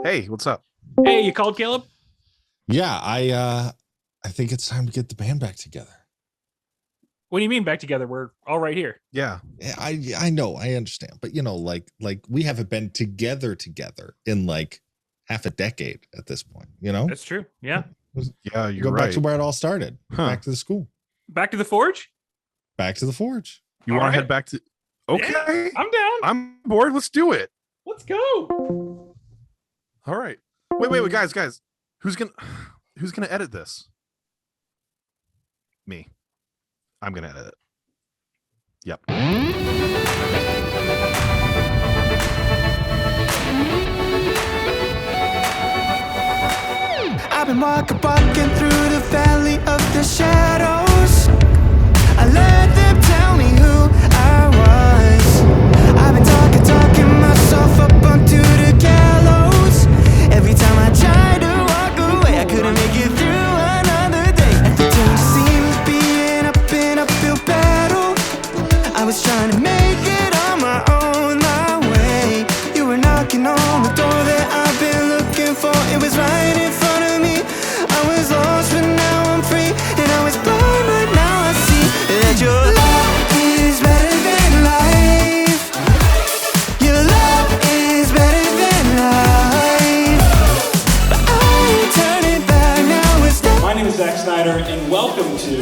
Hey, what's up? Hey, you called Caleb? Yeah, I think it's time to get the band back together. What do you mean back together? We're all right here. Yeah. Yeah, I know, I understand, but like we haven't been together in like half a decade at this point. That's true. Yeah. Yeah, you're Go back to right. where it all started. Huh. Back to the school. Back to the forge? Back to the forge. You All want to right. head back to? Okay, Yeah, I'm down. I'm bored. Let's do it. Let's go. All right. Wait, guys. Who's gonna edit this? Me. I'm gonna edit it. Yep. I've been walking through the valley of the shadows. I let them tell me who I was. I've been talking myself up onto the gallows. Every time I tried to walk away, I couldn't make it through another day. Everything seemed to be an uphill battle. I was trying to make it on my own, my way. You were knocking on the door that I've been looking for. It was right in front of me. I was lost, but now I'm free. And I was blind, but now I see that your love is better than life. Your love is better than life. But I ain't turning back now. It's not My name is Zach Snyder, and welcome to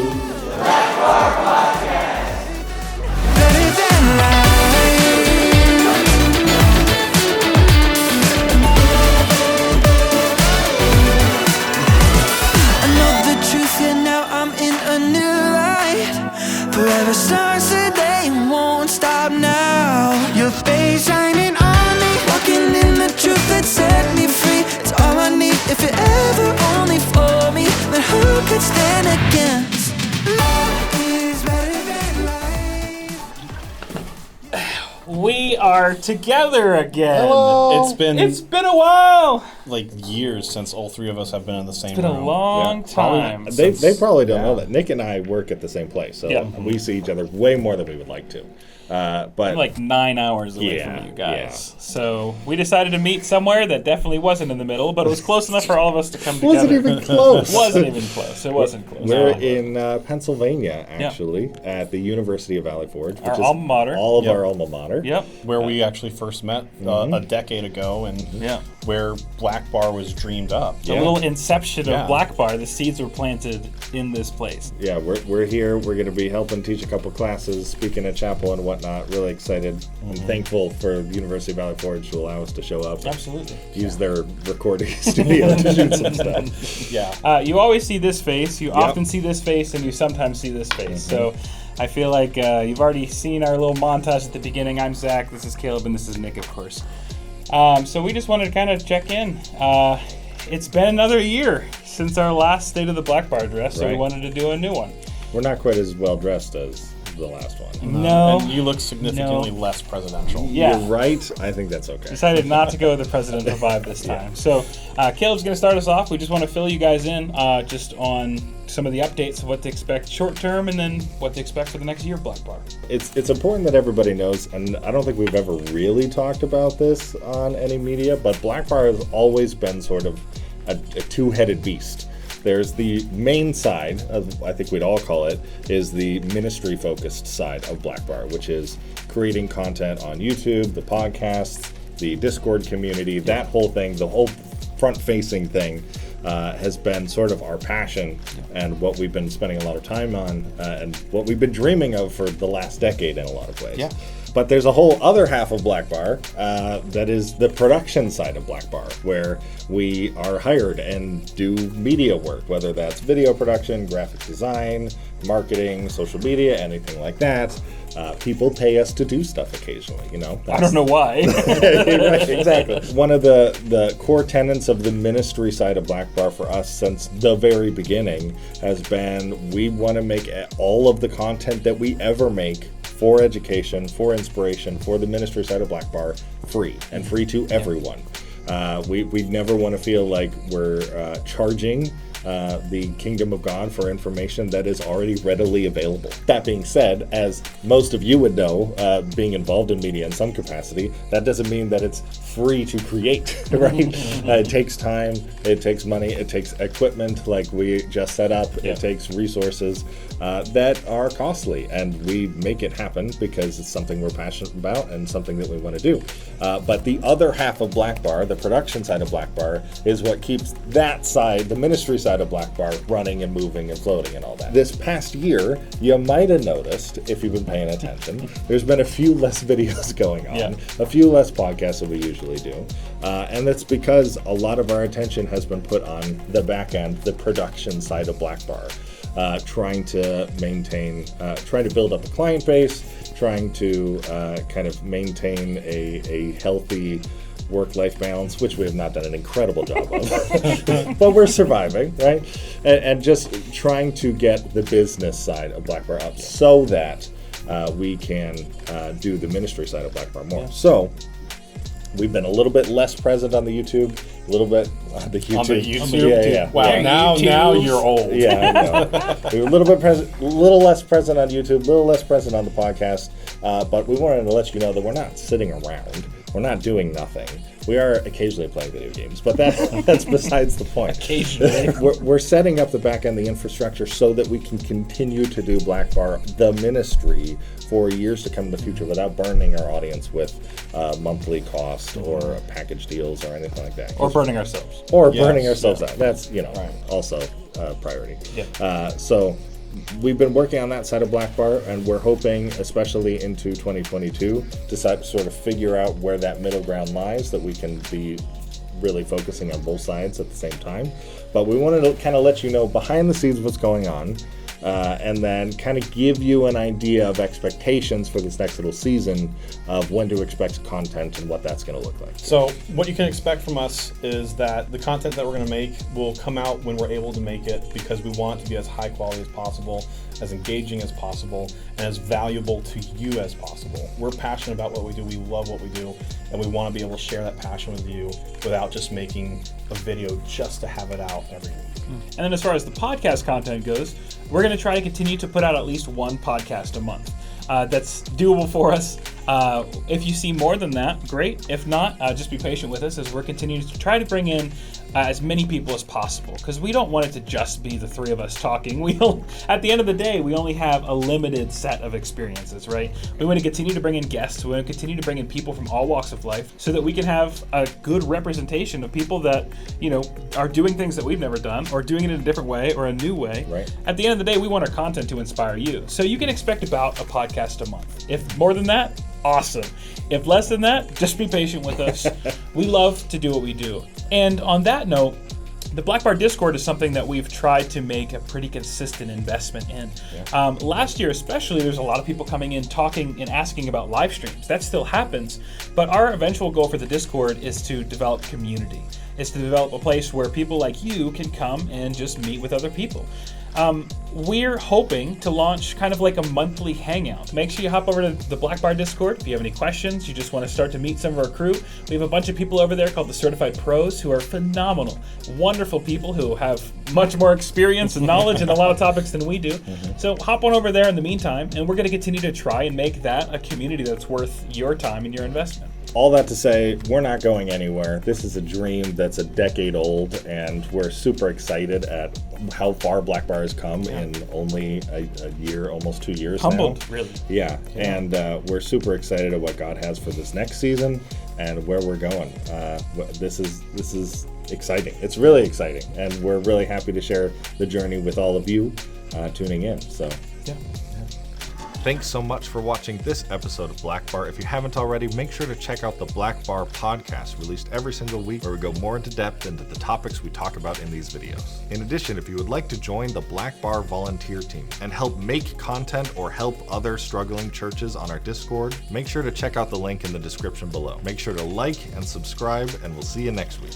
better than life. I know the truth, and now I'm in a new light. Forever starts today and won't stop now. Your face shining on me, walking in the truth that set me free. It's all I need if it ever only for me. But who could stand against? Love is better than life. We are together again. Hello. It's been It's been a while. like years since all three of us have been in the same It's been a room. long time. They probably don't know that Nick and I work at the same place, so Yeah. we see each other way more than we would like to. But I'm like 9 hours away Yeah, from you guys. So we decided to meet somewhere that definitely wasn't in the middle, but it was close enough for all of us to come together. wasn't even close. Wasn't even close. It wasn't close. We're in Pennsylvania, actually, at the University of Valley Forge, which Our is alma mater. all of Yep. our alma mater. Yep. Where we actually first met a decade ago, and Yeah. where Blackbar was dreamed up. The little inception Yeah. of Blackbar, the seeds were planted in this place. Yeah, we're here. We're going to be helping teach a couple classes, speaking at chapel and whatnot. Really excited and thankful for the University of Valley Forge to allow us to show up. and Absolutely. Use their recording studio to shoot some stuff. Yeah. You always see this face, you often see this face, and you sometimes see this face. So I feel like you've already seen our little montage at the beginning. I'm Zach, this is Caleb, and this is Nick, of course. So we just wanted to kind of check in. It's been another year since our last State of the Blackbar dress, so we Right. wanted to do a new one. We're not quite as well dressed as the last one. No. And you look significantly less presidential. Yeah. You're right. I think that's okay. Decided not to go with the presidential vibe this time. So Caleb's going to start us off. We just want to fill you guys in just on some of the updates of what to expect short term and then what to expect for the next year of Blackbar. It's important that everybody knows, and I don't think we've ever really talked about this on any media, but Blackbar has always been sort of a two-headed beast. There's the main side of, I think we'd all call it, is the ministry-focused side of Blackbar, which is creating content on YouTube, the podcasts, the Discord community, that whole thing, the whole front-facing thing has been sort of our passion and what we've been spending a lot of time on and what we've been dreaming of for the last decade in a lot of ways. Yeah. But there's a whole other half of Blackbar that is the production side of Blackbar, where we are hired and do media work, whether that's video production, graphic design, marketing, social media, anything like that. People pay us to do stuff occasionally, I don't know why. Right, exactly. One of the core tenets of the ministry side of Blackbar for us since the very beginning has been we want to make all of the content that we ever make for education, for inspiration, for the ministry side of Blackbar, free and free to everyone. We never want to feel like we're charging the kingdom of God for information that is already readily available. That being said, as most of you would know, being involved in media in some capacity, that doesn't mean that it's free to create, right? It takes time, it takes money, it takes equipment like we just set up, it takes resources that are costly, and we make it happen because it's something we're passionate about and something that we want to do. But the other half of Blackbar, the production side of Blackbar, is what keeps that side, the ministry side of Blackbar, running and moving and floating and all that. This past year, you might have noticed, if you've been paying attention, there's been a few less videos going on, a few less podcasts than we usually do. And that's because a lot of our attention has been put on the back end, the production side of Blackbar. Trying to maintain, trying to build up a client base, trying to kind of maintain a healthy work-life balance, which we have not done an incredible job of, but we're surviving, right? And just trying to get the business side of Blackbar up so that we can do the ministry side of Blackbar more. So we've been a little bit less present on the YouTube, a little bit on the YouTube. On the YouTube? Yeah. Wow, now you're old. Yeah, I know. We were a little bit present, a little less present on YouTube, a little less present on the podcast, but we wanted to let you know that we're not sitting around. We're not doing nothing. We are occasionally playing video games, but that's besides the point. Occasionally. We're setting up the back end, the infrastructure, so that we can continue to do Blackbar, the ministry, for years to come in the future without burning our audience with monthly cost or package deals or anything like that. Or burning ourselves. Or burning ourselves out. That's, also priority. Yeah. So we've been working on that side of Blackbar, and we're hoping, especially into 2022, to sort of figure out where that middle ground lies, that we can be really focusing on both sides at the same time. But we wanted to kind of let you know behind the scenes what's going on, and then kind of give you an idea of expectations for this next little season of when to expect content and what that's going to look like. So what you can expect from us is that the content that we're going to make will come out when we're able to make it, because we want it to be as high quality as possible, as engaging as possible, and as valuable to you as possible. We're passionate about what we do, we love what we do, and we want to be able to share that passion with you without just making a video just to have it out every week. And then as far as the podcast content goes, we're going to try to continue to put out at least one podcast a month. That's doable for us. If you see more than that, great. If not, just be patient with us as we're continuing to try to bring in as many people as possible, because we don't want it to just be the three of us talking. At the end of the day, we only have a limited set of experiences, right? We want to continue to bring in guests. We want to continue to bring in people from all walks of life so that we can have a good representation of people that, are doing things that we've never done, or doing it in a different way or a new way. Right. At the end of the day, we want our content to inspire you. So you can expect about a podcast a month. If more than that, awesome. If less than that, just be patient with us. We love to do what we do. And on that note, the Blackbar Discord is something that we've tried to make a pretty consistent investment in. Yeah. Last year especially, there's a lot of people coming in talking and asking about live streams. That still happens, but our eventual goal for the Discord is to develop community. It's to develop a place where people like you can come and just meet with other people. We're hoping to launch kind of like a monthly hangout. Make sure you hop over to the Blackbar Discord if you have any questions, you just want to start to meet some of our crew. We have a bunch of people over there called the Certified Pros who are phenomenal, wonderful people who have much more experience and knowledge in a lot of topics than we do. So hop on over there in the meantime, and we're going to continue to try and make that a community that's worth your time and your investment. All that to say, we're not going anywhere. This is a dream that's a decade old, and we're super excited at how far Blackbar has come in only a year, almost 2 years Humbled, now. really. Yeah, and we're super excited at what God has for this next season and where we're going. This is exciting. It's really exciting, and we're really happy to share the journey with all of you tuning in. So. Yeah. Thanks so much for watching this episode of Blackbar. If you haven't already, make sure to check out the Blackbar podcast, released every single week, where we go more into depth into the topics we talk about in these videos. In addition, if you would like to join the Blackbar volunteer team and help make content or help other struggling churches on our Discord, make sure to check out the link in the description below. Make sure to like and subscribe, and we'll see you next week.